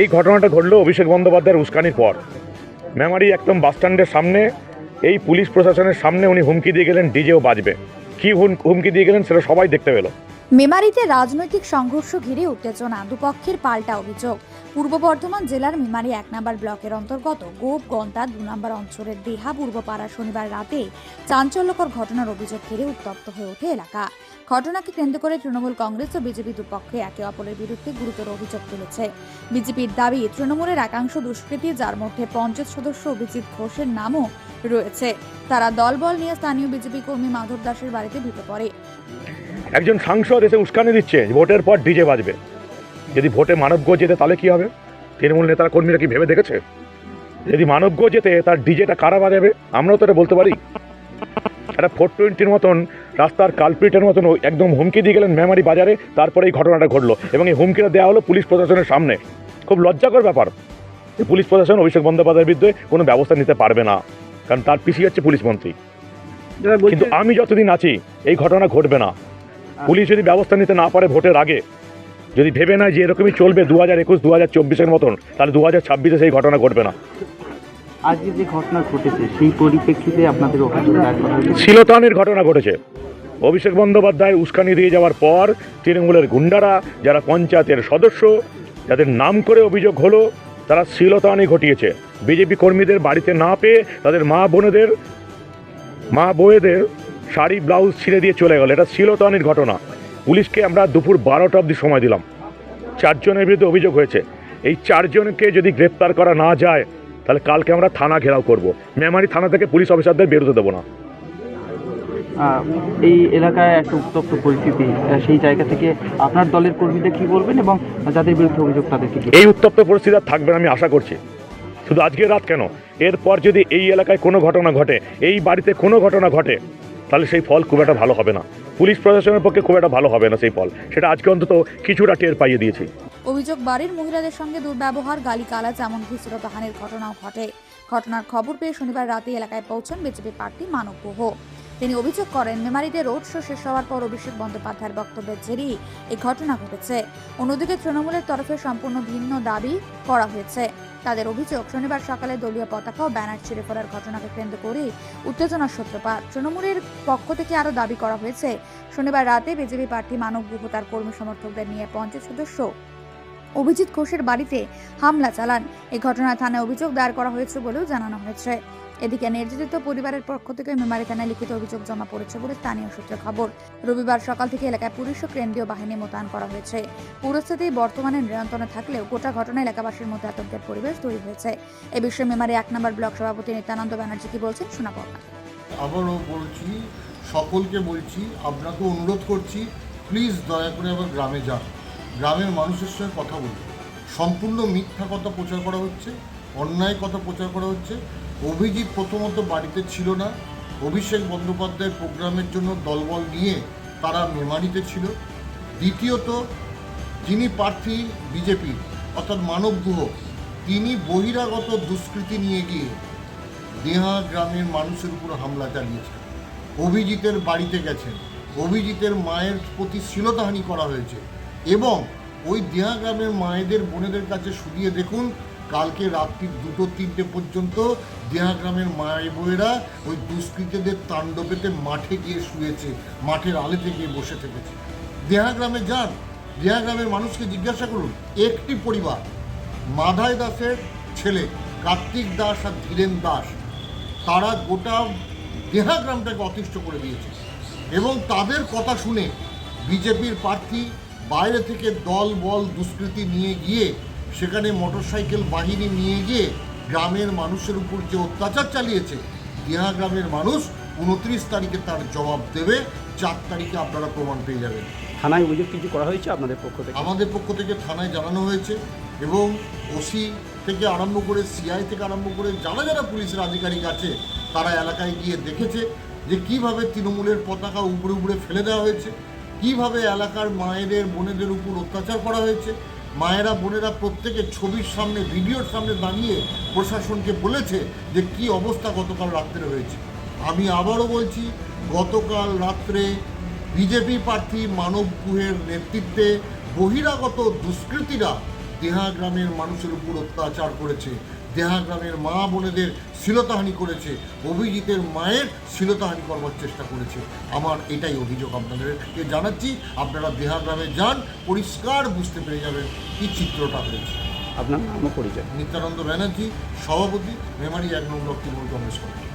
এই ঘটনাটা ঘটলো অভিষেক বন্দ্যোপাধ্যায়ের উস্কানির পর। মেমারি একদম বাসস্ট্যান্ডের সামনে এই পুলিশ প্রশাসনের সামনে উনি হুমকি দিয়ে গেলেন ডিজেও বাজবে। কি হুমকি দিয়ে গেলেন সেটা সবাই দেখতে পেল। মেমারিতে রাজনৈতিক সংঘর্ষ ঘিরে উত্তেজনা, দুপক্ষের পাল্টা অভিযোগ। পূর্ব বর্ধমান জেলার মেমারি 1 নম্বর ব্লকের অন্তর্গত গোপগন্তা 2 নম্বর অঞ্চলের দেহা পূর্বপাড়া শনিবার রাতে চাঞ্চল্যকর ঘটনার অভিযোগ ঘিরে উত্তপ্ত হয়ে ওঠে এলাকা। ঘটনাকে কেন্দ্র করে তৃণমূল কংগ্রেস ও বিজেপি দুপক্ষে একে অপরের বিরুদ্ধে গুরুতর অভিযোগ তুলেছে। বিজেপির দাবি, তৃণমূলের একাংশ দুষ্কৃতী, যার মধ্যে পঞ্চায়েত সদস্য অভিজিৎ ঘোষের নামও রয়েছে, তারা দলবল নিয়ে স্থানীয় বিজেপি কর্মী মাধব দাসের বাড়িতে ঢুকে পড়ে। একজন সাংসদ এসে উস্কানি দিচ্ছে ভোটের পর ডিজে বাজবে। যদি ভোটে মানবগঞ্জ যেতে তাহলে কি হবে? তৃণমূল নেতারা কর্মীরা কি ভেবে দেখেছে? যদি মানবগঞ্জ যেতে তার ডিজেটা কারা বাজাবে? আমরাও তো এটা বলতে পারি। একটা 420 মতন রাস্তার কালপ্রিটের মতন একদম হুমকি দিয়ে গেলেন মেমারি বাজারে। তারপরে এই ঘটনাটা ঘটলো এবং এই হুমকিটা দেওয়া হলো পুলিশ প্রশাসনের সামনে। খুব লজ্জাকর ব্যাপার। পুলিশ প্রশাসন অভিষেক বন্দ্যোপাধ্যায়ের বিরুদ্ধে কোনো ব্যবস্থা নিতে পারবে না, কারণ তার পিসি হচ্ছে পুলিশ মন্ত্রী। কিন্তু আমি যতদিন আছি এই ঘটনা ঘটবে না। পুলিশ যদি ব্যবস্থা নিতে না পারে ভোটের আগে, যদি ভেবে নেয় যে এরকমই চলবে 2021 2024-এর মতন, তাহলে 2026-এ সেই ঘটনা ঘটবে না। আজকে যে ঘটনা ঘটেছে সেই পরিপ্রেক্ষিতে আপনাদের অভিযোগ দায়ের করা হয়েছে। শিলতানির ঘটনা ঘটেছে। অভিষেক বন্দ্যোপাধ্যায় উস্কানি দিয়ে যাওয়ার পর তৃণমূলের গুন্ডারা, যারা পঞ্চায়েতের সদস্য, যাদের নাম করে অভিযোগ হলো, তারা শিলতানি ঘটিয়েছে। বিজেপি কর্মীদের বাড়িতে না পেয়ে তাদের মা বউয়েদের শাড়ি ব্লাউজ ছিঁড়ে দিয়ে চলে গেল। এটা শিলতানির ঘটনা। পুলিশকে আমরা দুপুর 12টা অবধি সময় দিলাম। 4 জনের বিরুদ্ধে অভিযোগ হয়েছে। এই 4 জনকে যদি গ্রেপ্তার করা না যায় তাহলে কালকে আমরা থানা ঘেরাও করব। মেমারি থানা থেকে পুলিশ অফিসারদের বেরোতে দেবো না। এই এলাকায় একটা উত্তপ্ত পরিস্থিতি, সেই জায়গা থেকে আপনার দলের কর্মীদের কি বলবেন এবং যাদের বিরুদ্ধে অভিযোগ তাদেরকে কি? এই উত্তপ্ত পরিস্থিতি আর থাকবে না আমি আশা করছি। শুধু আজকের রাত কেন, এরপর যদি এই এলাকায় কোনো ঘটনা ঘটে, এই বাড়িতে কোনো ঘটনা ঘটে, তাহলে সেই ফল খুব একটা ভালো হবে না। পুলিশ প্রশাসনের পক্ষে খুব একটা ভালো হবে না সেই ফল। সেটা আজকে অন্তত কিছুটা টের পাইয়ে দিয়েছি। অভিযোগ, বাড়ির মহিলাদের সঙ্গে দুর্ব্যবহার, গালিগালাজ, এমনকি শ্লীলতাহানির ঘটনাও ঘটে। ঘটনার খবর পেয়ে শনিবার রাতে এলাকায় পৌঁছান বিজেপি প্রার্থী মানব গুহ। তিনি অভিযোগ করেন, মেমারিতে রোড শো শেষ হওয়ার পর অভিষেক বন্দ্যোপাধ্যায়ের বক্তব্যের জেরেই এই ঘটনা ঘটেছে। অন্যদিকে তৃণমূলের তরফে সম্পূর্ণ ভিন্ন দাবি করা হয়েছে। তাদের অভিযোগ, শনিবার সকালে দলীয় পতাকা ও ব্যানার ছিঁড়ে ফেলার ঘটনাকে কেন্দ্র করে উত্তেজনার সূত্রপাত। তৃণমূলের পক্ষ থেকে আরও দাবি করা হয়েছে, শনিবার রাতে বিজেপি প্রার্থী মানব গুহ তার কর্মী সমর্থকদের নিয়ে পঞ্চায়েত সদস্য অভিজিৎ ঘোষের বাড়িতে হামলা চালান। এই ঘটনায় থানায় অভিযোগ দায়ের করা হয়েছে বলেও জানানো হয়েছে। এদিকে নির্যাতিত পরিবারের পক্ষ থেকে মেমারি থানায় লিখিত অভিযোগ জমা পড়েছে বলে স্থানীয় সূত্রে খবর। রবিবার সকাল থেকে এলাকায় পুলিশ ও কেন্দ্রীয় বাহিনী মোতায়েন করা হয়েছে। পরিস্থিতি বর্তমানে নিয়ন্ত্রণে থাকলেও গোটা ঘটনায় এলাকাবাসীর মধ্যে আতঙ্কের পরিবেশ তৈরি হয়েছে। এ বিষয়ে মেমারি 1 নম্বর ব্লক সভাপতি নিত্যানন্দ ব্যানার্জি কি বলছেন শোনাবো। আবারও বলছি, সকলকে বলছি, আপনাকে অনুরোধ করছি, প্লিজ দয়া করে আবার গ্রামে যান, গ্রামের মানুষের সঙ্গে কথা বলুন। সম্পূর্ণ মিথ্যা কথা প্রচার করা হচ্ছে, অন্যায় কথা প্রচার করা হচ্ছে। অভিজিৎ প্রথমত বাড়িতে ছিল না। অভিষেক বন্দ্যোপাধ্যায়ের প্রোগ্রামের জন্য দলবল নিয়ে তারা মেমারিতে ছিল। দ্বিতীয়ত, যিনি প্রার্থী বিজেপি অর্থাৎ মানব গুহ, তিনি বহিরাগত দুষ্কৃতি নিয়ে গিয়ে দেহা গ্রামের মানুষের উপর হামলা চালিয়েছেন। অভিজিতের বাড়িতে গেছেন, অভিজিতের মায়ের প্রতি শ্লীলতাহানি করা হয়েছে এবং ওই দেহা গ্রামের মায়েদের বোনেদের কাছে শুনিয়ে দেখুন, কালকে রাত্রি 2-3টে পর্যন্ত দেহা গ্রামের মায়ের বোনেরা ওই দুষ্কৃতীদের তাণ্ডবেতে মাঠে গিয়ে শুয়েছে, মাঠের আলেতে গিয়ে বসে থেকেছে। দেহা গ্রামে যান, দেহা গ্রামের মানুষকে জিজ্ঞাসা করুন। একটি পরিবার, মাধাই দাসের ছেলে কার্তিক দাস আর ধীরেন দাস, তারা গোটা দেহা গ্রামটাকে অতিষ্ঠ করে দিয়েছে এবং তাদের কথা শুনে বিজেপির প্রার্থী বাইরে থেকে দল বল দুষ্কৃতী নিয়ে গিয়ে সেখানে মোটরসাইকেল বাহিনী নিয়ে গিয়ে গ্রামের মানুষের উপর যে অত্যাচার চালিয়েছে, দেহা গ্রামের মানুষ 29 তারিখে তার জবাব দেবে। 4 তারিখে আপনারা প্রমাণ পেয়ে যাবেন। থানায় অভিযোগ কিছু করা হয়েছে আপনাদের পক্ষ থেকে? আমাদের পক্ষ থেকে থানায় জানানো হয়েছে এবং ওসি থেকে আরম্ভ করে সিআই থেকে আরম্ভ করে যারা যারা পুলিশের আধিকারিক আছে তারা এলাকায় গিয়ে দেখেছে যে কীভাবে তৃণমূলের পতাকা উপরে উপরে ফেলে দেওয়া হয়েছে, কীভাবে এলাকার মায়েদের বোনেদের উপর অত্যাচার করা হয়েছে। মায়েরা বোনেরা প্রত্যেকে ছবির সামনে, ভিডিওর সামনে দাঁড়িয়ে প্রশাসনকে বলেছে যে কী অবস্থা গতকাল রাত্রে হয়েছে। আমি আবারও বলছি, গতকাল রাত্রে বিজেপি প্রার্থী মানব গুহের নেতৃত্বে বহিরাগত দুষ্কৃতীরা দেহা গ্রামের মানুষের উপর অত্যাচার করেছে, দেহা গ্রামের মা বোনেদের শ্লীলতাহানি করেছে, অভিজিতের মায়ের শ্লীলতাহানি করবার চেষ্টা করেছে। আমার এটাই অভিযোগ আপনাদেরকে জানাচ্ছি। আপনারা দেহা গ্রামে যান, পরিষ্কার বুঝতে পেরে যাবেন কী চিত্রটা হয়েছে। আপনার নামও পরিচয়? নিত্যানন্দ ব্যানার্জি, সভাপতি, মেমারি 1 নং ব্লক তৃণমূল কংগ্রেস কমিটি।